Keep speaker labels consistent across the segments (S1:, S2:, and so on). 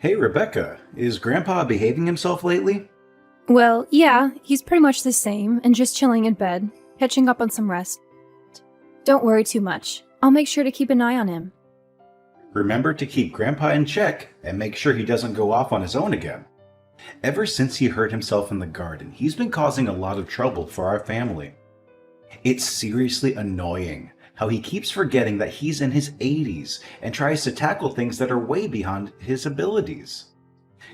S1: Hey, Rebecca, is Grandpa behaving himself lately?
S2: Well, yeah, he's pretty much the same and just chilling in bed, catching up on some rest. Don't worry too much. I'll make sure to keep an eye on him.
S1: Remember to keep Grandpa in check and make sure he doesn't go off on his own again. Ever since he hurt himself in the garden, he's been causing a lot of trouble for our family. It's seriously annoying how he keeps forgetting that he's in his 80s and tries to tackle things that are way beyond his abilities.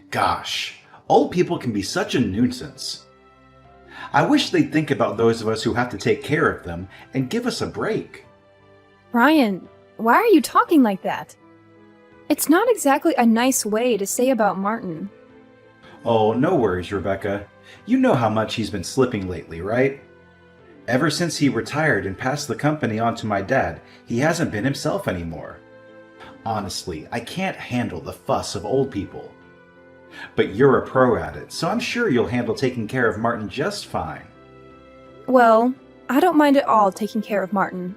S1: Gosh, old people can be such a nuisance. I wish they'd think about those of us who have to take care of them and give us a break.
S2: Ryan, why are you talking like that? It's not exactly a nice way to say about Martin.
S1: Oh, no worries, Rebecca. You know how much he's been slipping lately, right? Ever since he retired and passed the company on to my dad, he hasn't been himself anymore. Honestly, I can't handle the fuss of old people. But you're a pro at it, so I'm sure you'll handle taking care of Martin just fine.
S2: Well, I don't mind at all taking care of Martin.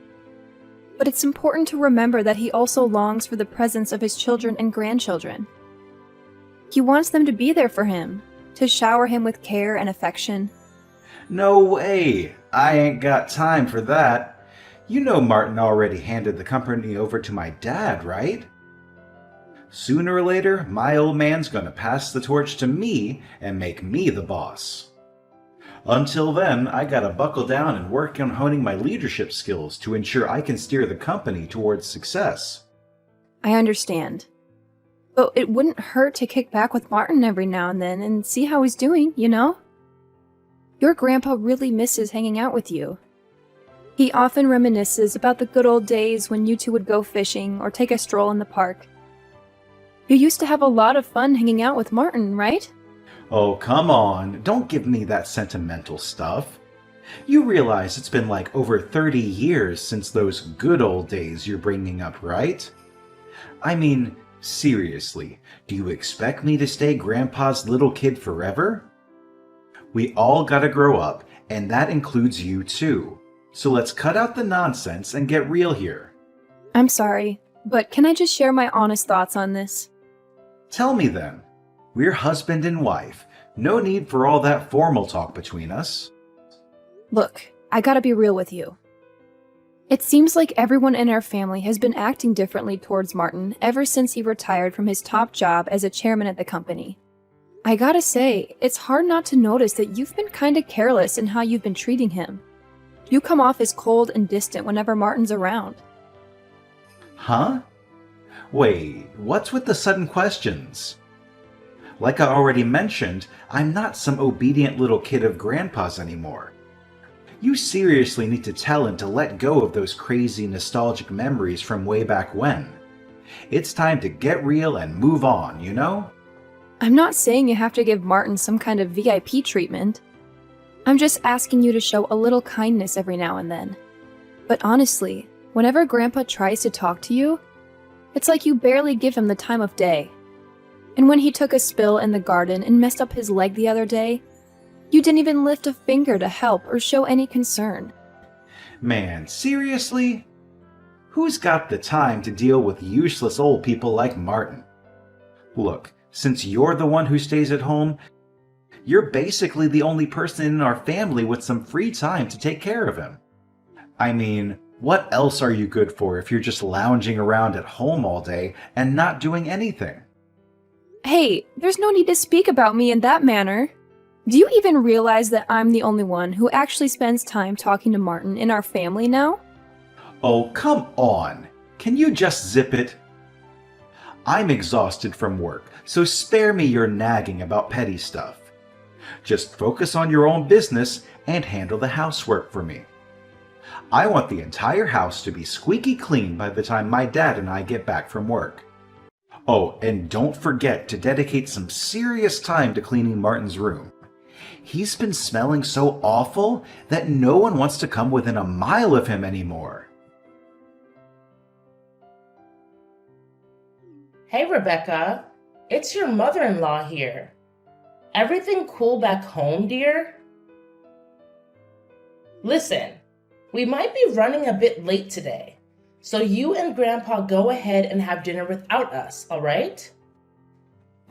S2: But it's important to remember that he also longs for the presence of his children and grandchildren. He wants them to be there for him, to shower him with care and affection.
S1: No way! I ain't got time for that. You know Martin already handed the company over to my dad, right? Sooner or later, my old man's gonna pass the torch to me and make me the boss. Until then, I gotta buckle down and work on honing my leadership skills to ensure I can steer the company towards success.
S2: I understand. But it wouldn't hurt to kick back with Martin every now and then and see how he's doing, you know? Your grandpa really misses hanging out with you. He often reminisces about the good old days when you two would go fishing or take a stroll in the park. You used to have a lot of fun hanging out with Martin, right?
S1: Oh, come on, don't give me that sentimental stuff. You realize it's been like over 30 years since those good old days you're bringing up, right? I mean, seriously, do you expect me to stay Grandpa's little kid forever? We all gotta grow up, and that includes you too. So let's cut out the nonsense and get real here.
S2: I'm sorry, but can I just share my honest thoughts on this?
S1: Tell me then. We're husband and wife. No need for all that formal talk between us.
S2: Look, I gotta be real with you. It seems like everyone in our family has been acting differently towards Martin ever since he retired from his top job as a chairman at the company. I gotta say, it's hard not to notice that you've been kinda careless in how you've been treating him. You come off as cold and distant whenever Martin's around.
S1: Huh? Wait, what's with the sudden questions? Like I already mentioned, I'm not some obedient little kid of Grandpa's anymore. You seriously need to tell him to let go of those crazy nostalgic memories from way back when. It's time to get real and move on, you know?
S2: I'm not saying you have to give Martin some kind of VIP treatment. I'm just asking you to show a little kindness every now and then. But honestly, whenever Grandpa tries to talk to you, it's like you barely give him the time of day. And when he took a spill in the garden and messed up his leg the other day, you didn't even lift a finger to help or show any concern.
S1: Man, seriously? Who's got the time to deal with useless old people like Martin? Look, since you're the one who stays at home, you're basically the only person in our family with some free time to take care of him. I mean, what else are you good for if you're just lounging around at home all day and not doing anything?
S2: Hey, there's no need to speak about me in that manner. Do you even realize that I'm the only one who actually spends time talking to Martin in our family now?
S1: Oh, come on. Can you just zip it? I'm exhausted from work, so spare me your nagging about petty stuff. Just focus on your own business and handle the housework for me. I want the entire house to be squeaky clean by the time my dad and I get back from work. Oh, and don't forget to dedicate some serious time to cleaning Martin's room. He's been smelling so awful that no one wants to come within a mile of him anymore.
S3: Hey, Rebecca. It's your mother-in-law here. Everything cool back home, dear? Listen, we might be running a bit late today, so you and Grandpa go ahead and have dinner without us, all right?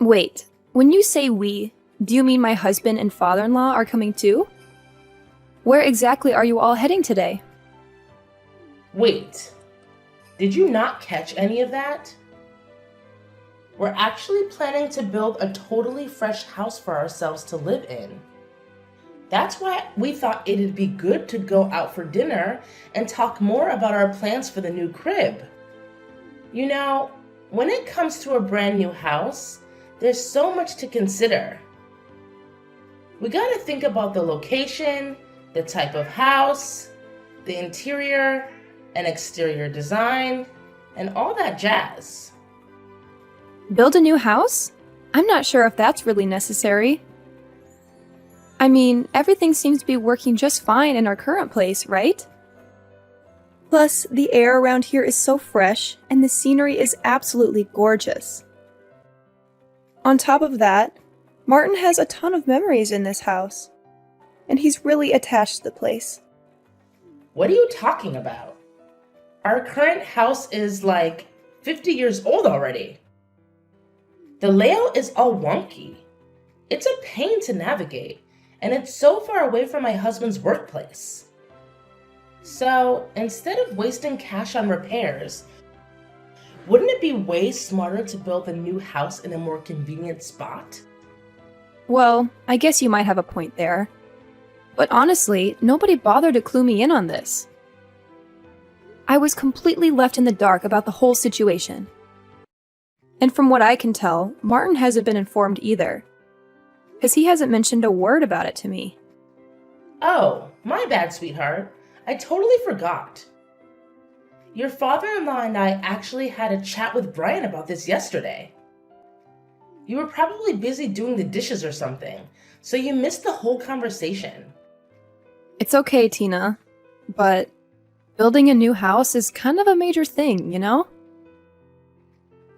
S2: Wait, when you say we, do you mean my husband and father-in-law are coming too? Where exactly are you all heading today?
S3: Wait, did you not catch any of that? We're actually planning to build a totally fresh house for ourselves to live in. That's why we thought it'd be good to go out for dinner and talk more about our plans for the new crib. You know, when it comes to a brand new house, there's so much to consider. We gotta think about the location, the type of house, the interior and exterior design, and all that jazz.
S2: Build a new house? I'm not sure if that's really necessary. I mean, everything seems to be working just fine in our current place, right? Plus, the air around here is so fresh, and the scenery is absolutely gorgeous. On top of that, Martin has a ton of memories in this house, and he's really attached to the place.
S3: What are you talking about? Our current house is like 50 years old already. The layout is all wonky. It's a pain to navigate, and it's so far away from my husband's workplace. So instead of wasting cash on repairs, wouldn't it be way smarter to build a new house in a more convenient spot?
S2: Well, I guess you might have a point there. But honestly, nobody bothered to clue me in on this. I was completely left in the dark about the whole situation. And from what I can tell, Martin hasn't been informed either, because he hasn't mentioned a word about it to me.
S3: Oh, my bad, sweetheart. I totally forgot. Your father-in-law and I actually had a chat with Brian about this yesterday. You were probably busy doing the dishes or something, so you missed the whole conversation.
S2: It's okay, Tina, but building a new house is kind of a major thing, you know?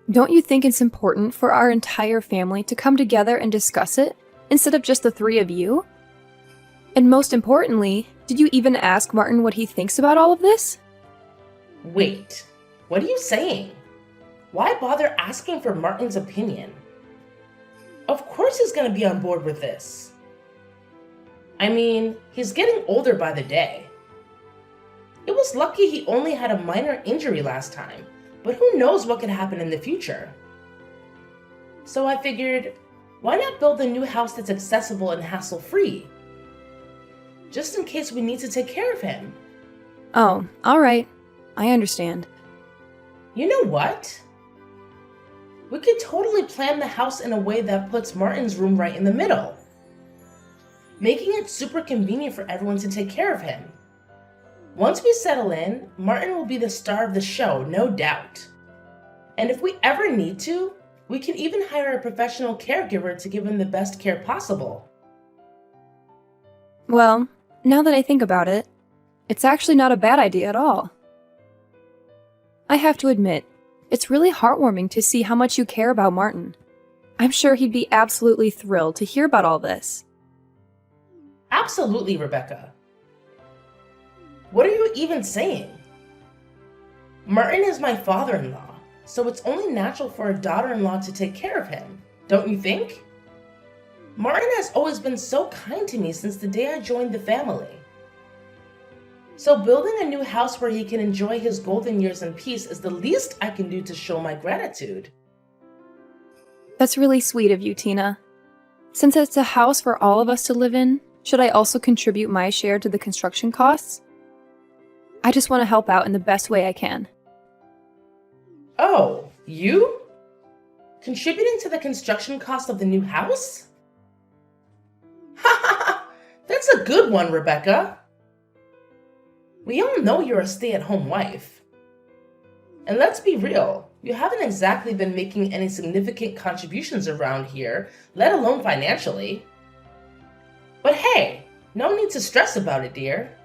S2: Don't you think it's important for our entire family to come together and discuss it, instead of just the three of you? And most importantly, did you even ask Martin what he thinks about all of this?
S3: Wait, what are you saying? Why bother asking for Martin's opinion? Of course he's gonna be on board with this. I mean, he's getting older by the day. It was lucky he only had a minor injury last time, but who knows what could happen in the future. So I figured, why not build a new house that's accessible and hassle-free? Just in case we need to take care of him.
S2: Oh, alright. I understand.
S3: You know what? We could totally plan the house in a way that puts Martin's room right in the middle, making it super convenient for everyone to take care of him. Once we settle in, Martin will be the star of the show, no doubt. And if we ever need to, we can even hire a professional caregiver to give him the best care possible.
S2: Well, now that I think about it, it's actually not a bad idea at all. I have to admit, it's really heartwarming to see how much you care about Martin. I'm sure he'd be absolutely thrilled to hear about all this.
S3: Absolutely, Rebecca. What are you even saying? Martin is my father-in-law, so it's only natural for a daughter-in-law to take care of him, don't you think? Martin has always been so kind to me since the day I joined the family. So building a new house where he can enjoy his golden years in peace is the least I can do to show my gratitude.
S2: That's really sweet of you, Tina. Since it's a house for all of us to live in, should I also contribute my share to the construction costs? I just want to help out in the best way I can.
S3: Oh, you? Contributing to the construction cost of the new house? Ha ha ha! That's a good one, Rebecca. We all know you're a stay-at-home wife. And let's be real, you haven't exactly been making any significant contributions around here, let alone financially. But hey, no need to stress about it, dear.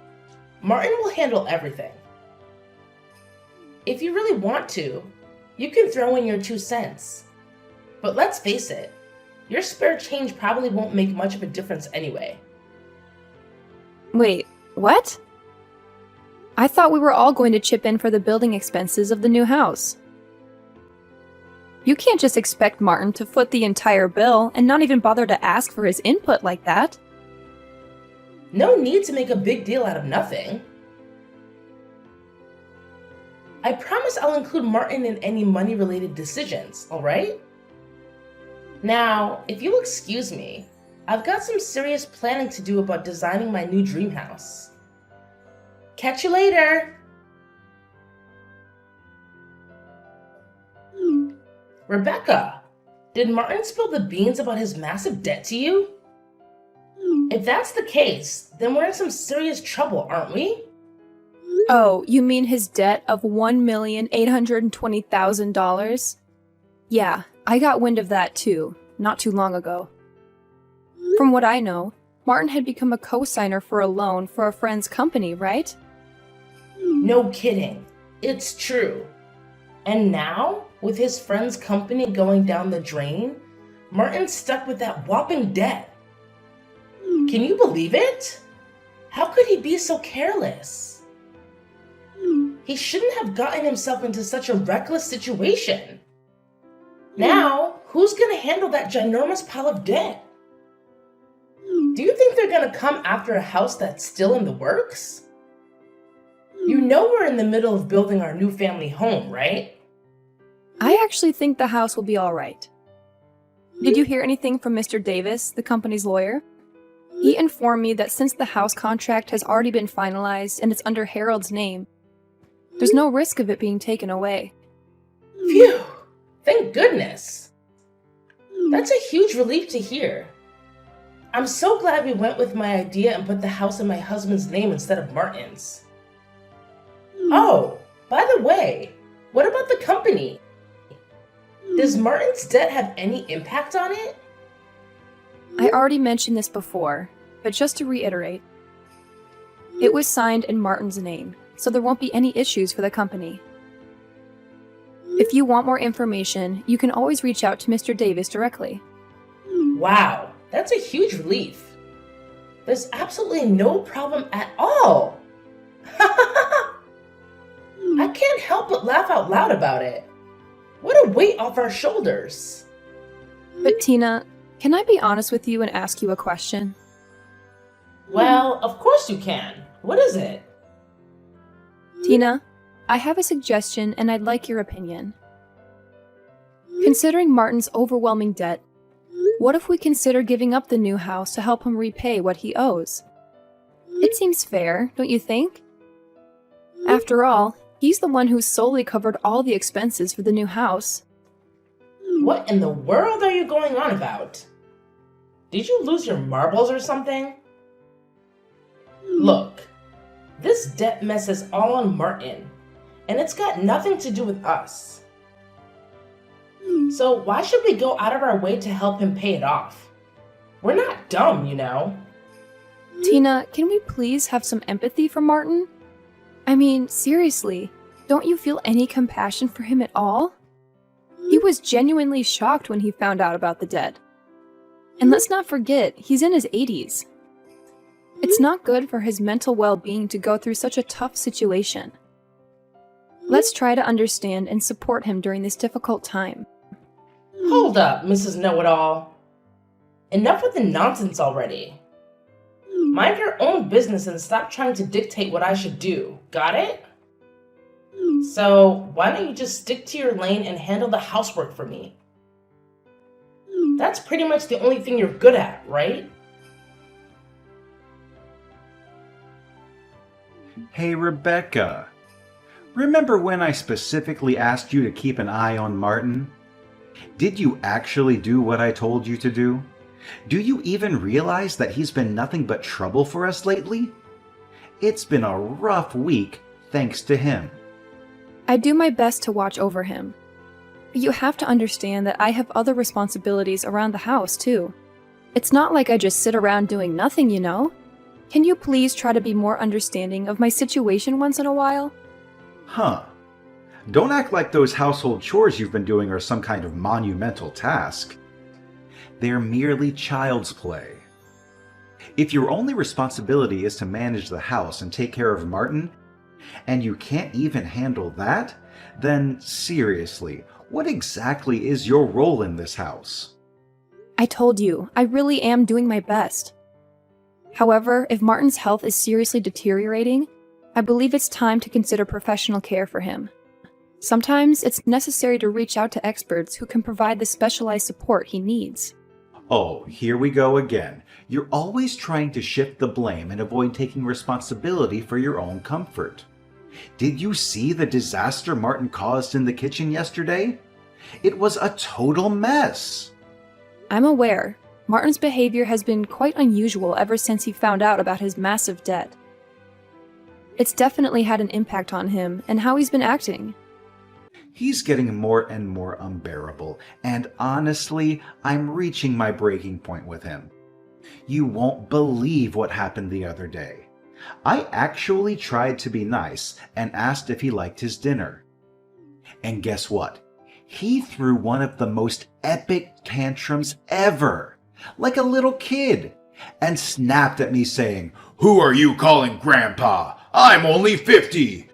S3: Martin will handle everything. If you really want to, you can throw in your 2 cents. But let's face it, your spare change probably won't make much of a difference anyway.
S2: Wait, what? I thought we were all going to chip in for the building expenses of the new house. You can't just expect Martin to foot the entire bill and not even bother to ask for his input like that.
S3: No need to make a big deal out of nothing. I promise I'll include Martin in any money-related decisions, alright? Now, if you'll excuse me, I've got some serious planning to do about designing my new dream house. Catch you later! Rebecca, did Martin spill the beans about his massive debt to you? If that's the case, then we're in some serious trouble, aren't we?
S2: Oh, you mean his debt of $1,820,000? Yeah, I got wind of that too, not too long ago. From what I know, Martin had become a co-signer for a loan for a friend's company, right?
S3: No kidding. It's true. And now, with his friend's company going down the drain, Martin's stuck with that whopping debt. Can you believe it? How could he be so careless? He shouldn't have gotten himself into such a reckless situation. Now, who's gonna handle that ginormous pile of debt? Do you think they're gonna come after a house that's still in the works? You know we're in the middle of building our new family home, right?
S2: I actually think the house will be all right. Did you hear anything from Mr. Davis, the company's lawyer? He informed me that since the house contract has already been finalized and it's under Harold's name, there's no risk of it being taken away.
S3: Phew! Thank goodness! That's a huge relief to hear. I'm so glad we went with my idea and put the house in my husband's name instead of Martin's. Oh, by the way, what about the company? Does Martin's debt have any impact on it?
S2: I already mentioned this before, but just to reiterate, it was signed in Martin's name, so there won't be any issues for the company. If you want more information, you can always reach out to Mr. Davis directly.
S3: Wow, that's a huge relief. There's absolutely no problem at all. I can't help but laugh out loud about it. What a weight off our shoulders.
S2: But Tina, can I be honest with you and ask you a question?
S3: Well, of course you can. What is it?
S2: Tina, I have a suggestion and I'd like your opinion. Considering Martin's overwhelming debt, what if we consider giving up the new house to help him repay what he owes? It seems fair, don't you think? After all, he's the one who solely covered all the expenses for the new house.
S3: What in the world are you going on about? Did you lose your marbles or something? Look, this debt mess is all on Martin, and it's got nothing to do with us. So why should we go out of our way to help him pay it off? We're not dumb, you know.
S2: Tina, can we please have some empathy for Martin? I mean, seriously, don't you feel any compassion for him at all? He was genuinely shocked when he found out about the debt. And let's not forget, he's in his 80s. It's not good for his mental well-being to go through such a tough situation. Let's try to understand and support him during this difficult time.
S3: Hold up, Mrs. Know-It-All. Enough with the nonsense already. Mind your own business and stop trying to dictate what I should do. Got it? So, why don't you just stick to your lane and handle the housework for me? That's pretty much the only thing you're good at, right?
S1: Hey, Rebecca. Remember when I specifically asked you to keep an eye on Martin? Did you actually do what I told you to do? Do you even realize that he's been nothing but trouble for us lately? It's been a rough week thanks to him.
S2: I do my best to watch over him. But you have to understand that I have other responsibilities around the house, too. It's not like I just sit around doing nothing, you know? Can you please try to be more understanding of my situation once in a while?
S1: Huh. Don't act like those household chores you've been doing are some kind of monumental task. They're merely child's play. If your only responsibility is to manage the house and take care of Martin, and you can't even handle that, then seriously, What exactly is your role in this house?
S2: I told you, I really am doing my best. However, if Martin's health is seriously deteriorating, I believe it's time to consider professional care for him. Sometimes it's necessary to reach out to experts who can provide the specialized support he needs.
S1: Oh, here we go again. You're always trying to shift the blame and avoid taking responsibility for your own comfort. Did you see the disaster Martin caused in the kitchen yesterday? It was a total mess.
S2: I'm aware. Martin's behavior has been quite unusual ever since he found out about his massive debt. It's definitely had an impact on him and how he's been acting.
S1: He's getting more and more unbearable, and honestly, I'm reaching my breaking point with him. You won't believe what happened the other day. I actually tried to be nice and asked if he liked his dinner. And guess what? He threw one of the most epic tantrums ever, like a little kid, and snapped at me saying, "Who are you calling Grandpa? I'm only 50.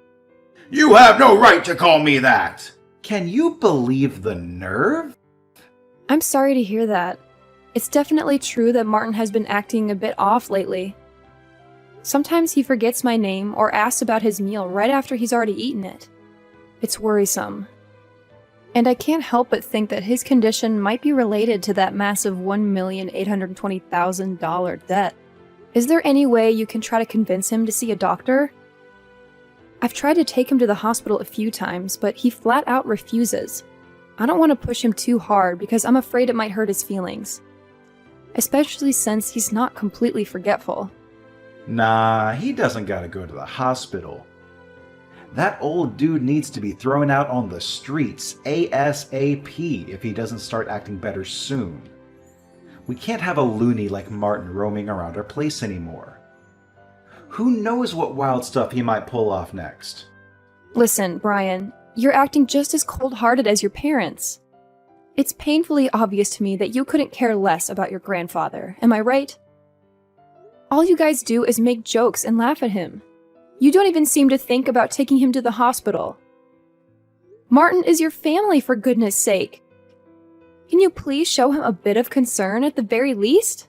S1: You have no right to call me that." Can you believe the nerve?
S2: I'm sorry to hear that. It's definitely true that Martin has been acting a bit off lately. Sometimes he forgets my name or asks about his meal right after he's already eaten it. It's worrisome. And I can't help but think that his condition might be related to that massive $1,820,000 debt. Is there any way you can try to convince him to see a doctor? I've tried to take him to the hospital a few times, but he flat out refuses. I don't want to push him too hard because I'm afraid it might hurt his feelings. Especially since he's not completely forgetful.
S1: Nah, he doesn't gotta go to the hospital. That old dude needs to be thrown out on the streets ASAP if he doesn't start acting better soon. We can't have a loony like Martin roaming around our place anymore. Who knows what wild stuff he might pull off next?
S2: Listen, Brian, you're acting just as cold-hearted as your parents. It's painfully obvious to me that you couldn't care less about your grandfather, am I right? All you guys do is make jokes and laugh at him. You don't even seem to think about taking him to the hospital. Martin is your family, for goodness sake. Can you please show him a bit of concern at the very least?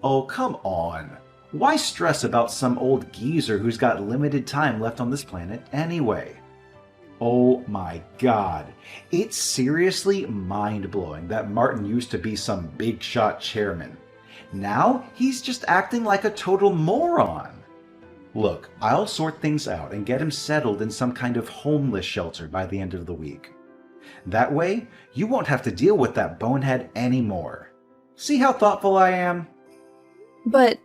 S1: Oh, come on. Why stress about some old geezer who's got limited time left on this planet anyway? Oh my god. It's seriously mind-blowing that Martin used to be some big shot chairman. Now he's just acting like a total moron. Look, I'll sort things out and get him settled in some kind of homeless shelter by the end of the week. That way, you won't have to deal with that bonehead anymore. See how thoughtful I am?
S2: But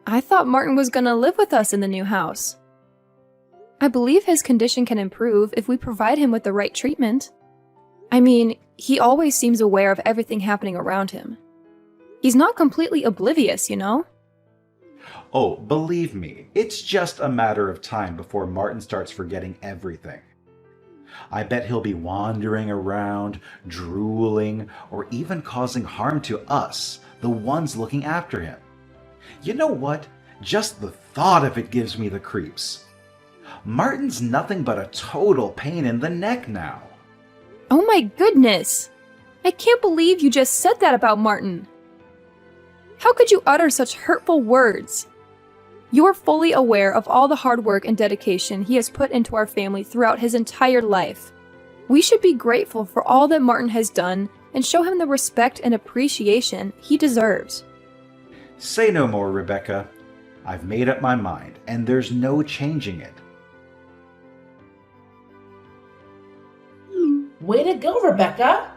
S2: I thought Martin was gonna live with us in the new house. I believe his condition can improve if we provide him with the right treatment. I mean, he always seems aware of everything happening around him. He's not completely oblivious, you know?
S1: Oh, believe me, it's just a matter of time before Martin starts forgetting everything. I bet he'll be wandering around, drooling, or even causing harm to us, the ones looking after him. You know what? Just the thought of it gives me the creeps. Martin's nothing but a total pain in the neck now.
S2: Oh my goodness! I can't believe you just said that about Martin. How could you utter such hurtful words? You're fully aware of all the hard work and dedication he has put into our family throughout his entire life. We should be grateful for all that Martin has done and show him the respect and appreciation he deserves.
S1: Say no more, Rebecca. I've made up my mind, and there's no changing it.
S3: Way to go, Rebecca!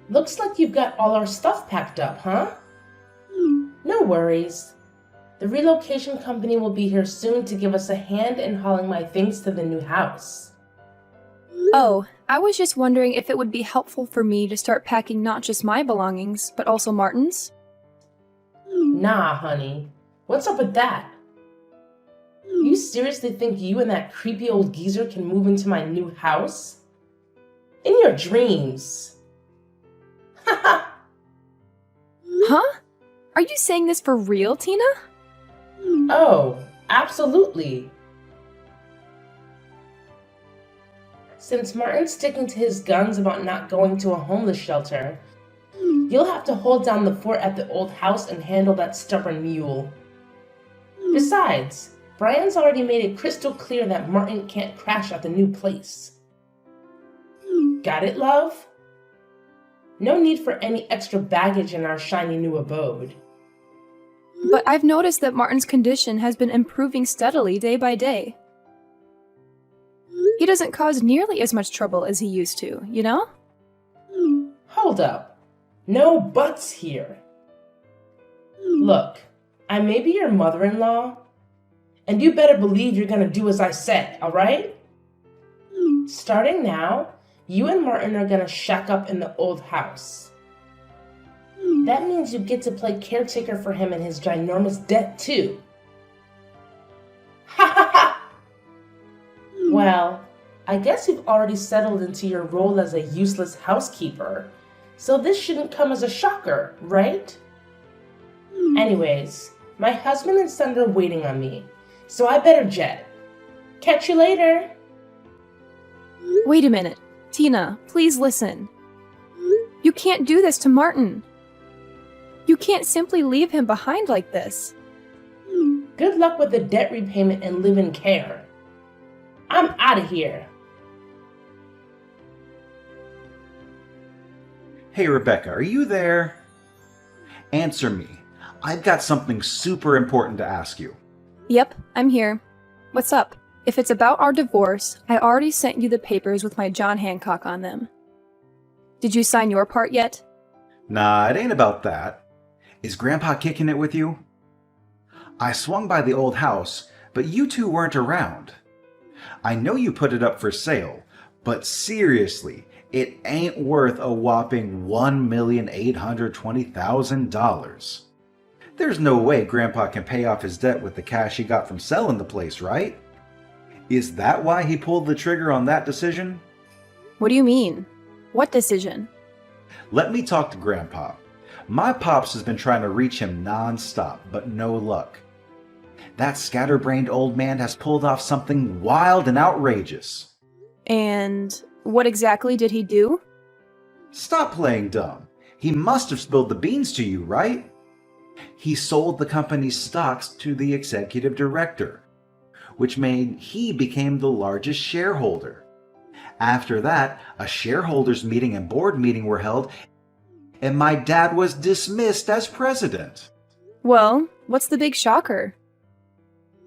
S3: Looks like you've got all our stuff packed up, huh? No worries. The relocation company will be here soon to give us a hand in hauling my things to the new house.
S2: Oh, I was just wondering if it would be helpful for me to start packing not just my belongings, but also Martin's?
S3: Nah, honey. What's up with that? You seriously think you and that creepy old geezer can move into my new house? In your dreams. Haha.
S2: Huh? Are you saying this for real, Tina?
S3: Oh, absolutely. Since Martin's sticking to his guns about not going to a homeless shelter, you'll have to hold down the fort at the old house and handle that stubborn mule. Besides, Brian's already made it crystal clear that Martin can't crash at the new place. Got it, love? No need for any extra baggage in our shiny new abode.
S2: But I've noticed that Martin's condition has been improving steadily day by day. He doesn't cause nearly as much trouble as he used to, you know?
S3: Hold up. No buts here. Look, I may be your mother-in-law, and you better believe you're gonna do as I said, alright? Starting now, you and Martin are gonna shack up in the old house. That means you get to play caretaker for him and his ginormous debt too. Ha ha ha! Well, I guess you've already settled into your role as a useless housekeeper, so this shouldn't come as a shocker, right? Anyways, my husband and son are waiting on me, so I better jet. Catch you later!
S2: Wait a minute. Tina, please listen. You can't do this to Martin. You can't simply leave him behind like this.
S3: Good luck with the debt repayment and live in care. I'm out of here.
S1: Hey, Rebecca, are you there? Answer me. I've got something super important to ask you.
S2: Yep, I'm here. What's up? If it's about our divorce, I already sent you the papers with my John Hancock on them. Did you sign your part yet?
S1: Nah, it ain't about that. Is Grandpa kicking it with you? I swung by the old house, but you two weren't around. I know you put it up for sale, but seriously, it ain't worth a whopping $1,820,000. There's no way Grandpa can pay off his debt with the cash he got from selling the place, right? Is that why he pulled the trigger on that decision?
S2: What do you mean? What decision?
S1: Let me talk to Grandpa. My pops has been trying to reach him non-stop, but no luck. That scatterbrained old man has pulled off something wild and outrageous.
S2: And what exactly did he do?
S1: Stop playing dumb. He must have spilled the beans to you, right? He sold the company's stocks to the executive director, which made he became the largest shareholder. After that, a shareholders meeting and board meeting were held, and my dad was dismissed as president.
S2: Well, what's the big shocker?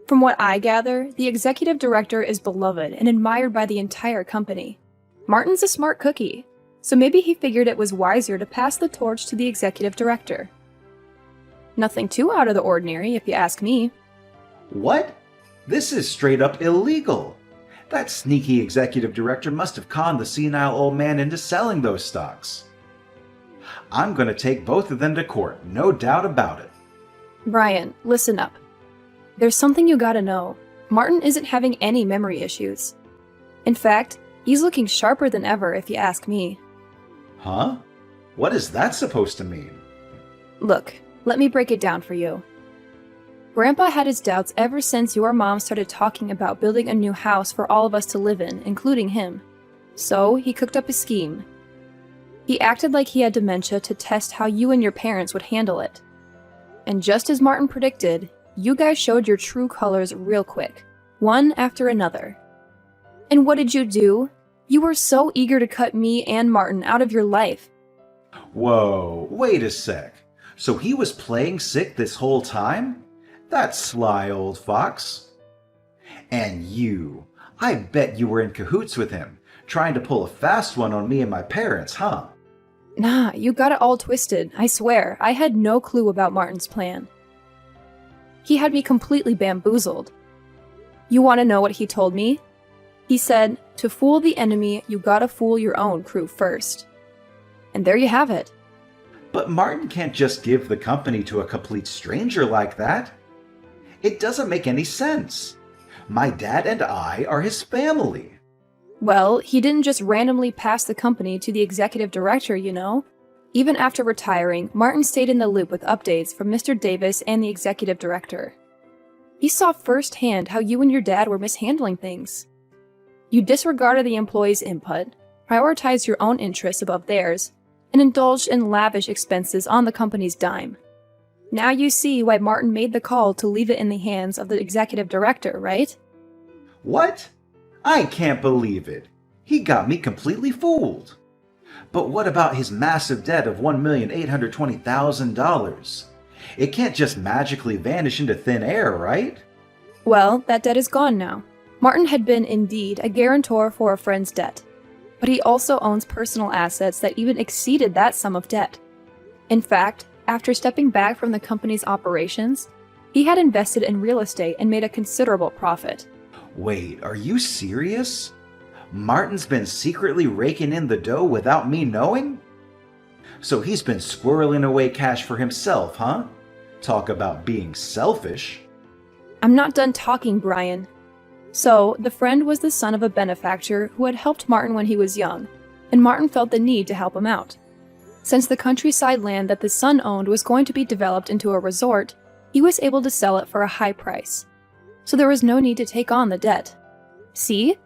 S2: From what I gather, the executive director is beloved and admired by the entire company. Martin's a smart cookie, so maybe he figured it was wiser to pass the torch to the executive director. Nothing too out of the ordinary, if you ask me.
S1: What? This is straight up illegal. That sneaky executive director must have conned the senile old man into selling those stocks. I'm going to take both of them to court, no doubt about it.
S2: Brian, listen up. There's something you gotta know. Martin isn't having any memory issues. In fact, he's looking sharper than ever, if you ask me.
S1: Huh? What is that supposed to mean?
S2: Look, let me break it down for you. Grandpa had his doubts ever since your mom started talking about building a new house for all of us to live in, including him. So, he cooked up a scheme. He acted like he had dementia to test how you and your parents would handle it. And just as Martin predicted, you guys showed your true colors real quick, one after another. And what did you do? You were so eager to cut me and Martin out of your life.
S1: Whoa, wait a sec. So he was playing sick this whole time? That sly old fox. And you, I bet you were in cahoots with him, trying to pull a fast one on me and my parents, huh?
S2: Nah, you got it all twisted, I swear. I had no clue about Martin's plan. He had me completely bamboozled. You want to know what he told me? He said, to fool the enemy, you gotta fool your own crew first. And there you have it.
S1: But Martin can't just give the company to a complete stranger like that. It doesn't make any sense. My dad and I are his family.
S2: Well, he didn't just randomly pass the company to the executive director, you know. Even after retiring, Martin stayed in the loop with updates from Mr. Davis and the executive director. He saw firsthand how you and your dad were mishandling things. You disregarded the employees' input, prioritized your own interests above theirs, and indulged in lavish expenses on the company's dime. Now you see why Martin made the call to leave it in the hands of the executive director, right?
S1: What? I can't believe it. He got me completely fooled. But what about his massive debt of $1,820,000? It can't just magically vanish into thin air, right?
S2: Well, that debt is gone now. Martin had been indeed a guarantor for a friend's debt, but he also owns personal assets that even exceeded that sum of debt. In fact, after stepping back from the company's operations, he had invested in real estate and made a considerable profit.
S1: Wait, are you serious? Martin's been secretly raking in the dough without me knowing? So he's been squirreling away cash for himself, huh? Talk about being selfish.
S2: I'm not done talking, Brian. So, the friend was the son of a benefactor who had helped Martin when he was young, and Martin felt the need to help him out. Since the countryside land that the son owned was going to be developed into a resort, he was able to sell it for a high price. So there was no need to take on the debt. See?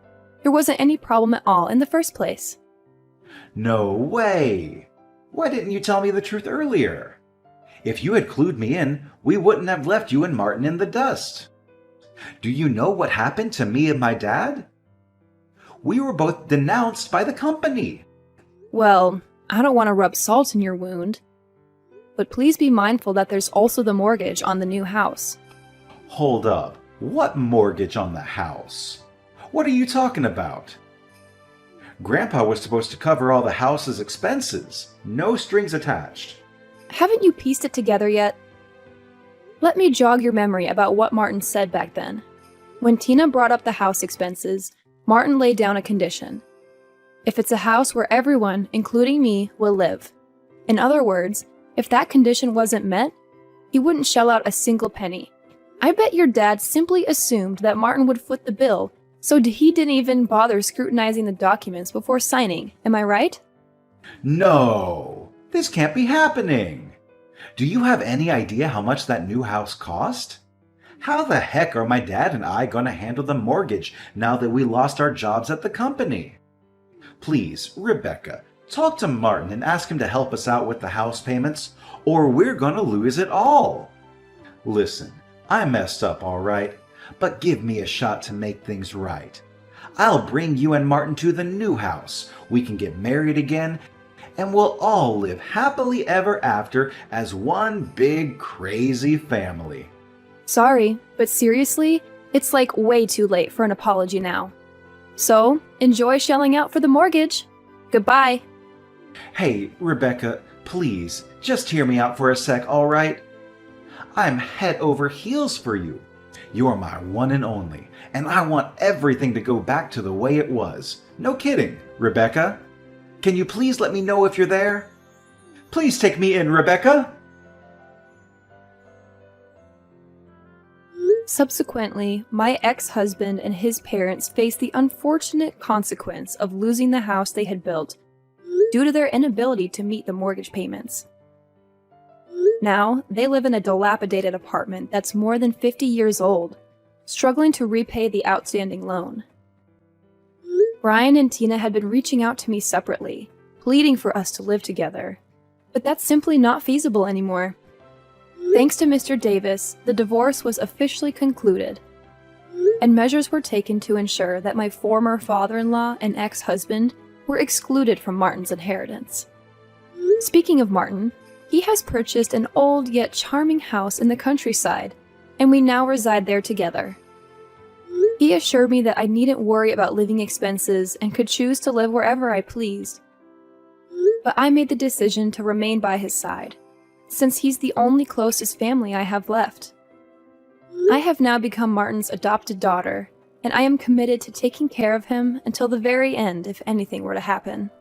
S2: There wasn't any problem at all in the first place.
S1: No way! Why didn't you tell me the truth earlier? If you had clued me in, we wouldn't have left you and Martin in the dust. Do you know what happened to me and my dad? We were both denounced by the company.
S2: Well, I don't want to rub salt in your wound, but please be mindful that there's also the mortgage on the new house.
S1: Hold up. What mortgage on the house? What are you talking about? Grandpa was supposed to cover all the house's expenses. No strings attached.
S2: Haven't you pieced it together yet? Let me jog your memory about what Martin said back then. When Tina brought up the house expenses, Martin laid down a condition. If it's a house where everyone, including me, will live. In other words, if that condition wasn't met, he wouldn't shell out a single penny. I bet your dad simply assumed that Martin would foot the bill, so he didn't even bother scrutinizing the documents before signing. Am I right?
S1: No, this can't be happening. Do you have any idea how much that new house cost? How the heck are my dad and I going to handle the mortgage now that we lost our jobs at the company? Please, Rebecca, talk to Martin and ask him to help us out with the house payments, or we're going to lose it all. Listen, I messed up, all right, but give me a shot to make things right. I'll bring you and Martin to the new house. We can get married again, and we'll all live happily ever after as one big crazy family.
S2: Sorry, but seriously, it's like way too late for an apology now. So, enjoy shelling out for the mortgage. Goodbye.
S1: Hey, Rebecca, please, just hear me out for a sec, all right? I'm head over heels for you. You're my one and only, and I want everything to go back to the way it was. No kidding, Rebecca. Can you please let me know if you're there? Please take me in, Rebecca.
S2: Subsequently, my ex-husband and his parents faced the unfortunate consequence of losing the house they had built due to their inability to meet the mortgage payments. Now, they live in a dilapidated apartment that's more than 50 years old, struggling to repay the outstanding loan. Brian and Tina had been reaching out to me separately, pleading for us to live together, but that's simply not feasible anymore. Thanks to Mr. Davis, the divorce was officially concluded, and measures were taken to ensure that my former father-in-law and ex-husband were excluded from Martin's inheritance. Speaking of Martin, he has purchased an old yet charming house in the countryside, and we now reside there together. He assured me that I needn't worry about living expenses and could choose to live wherever I pleased. But I made the decision to remain by his side, since he's the only closest family I have left. I have now become Martin's adopted daughter, and I am committed to taking care of him until the very end if anything were to happen.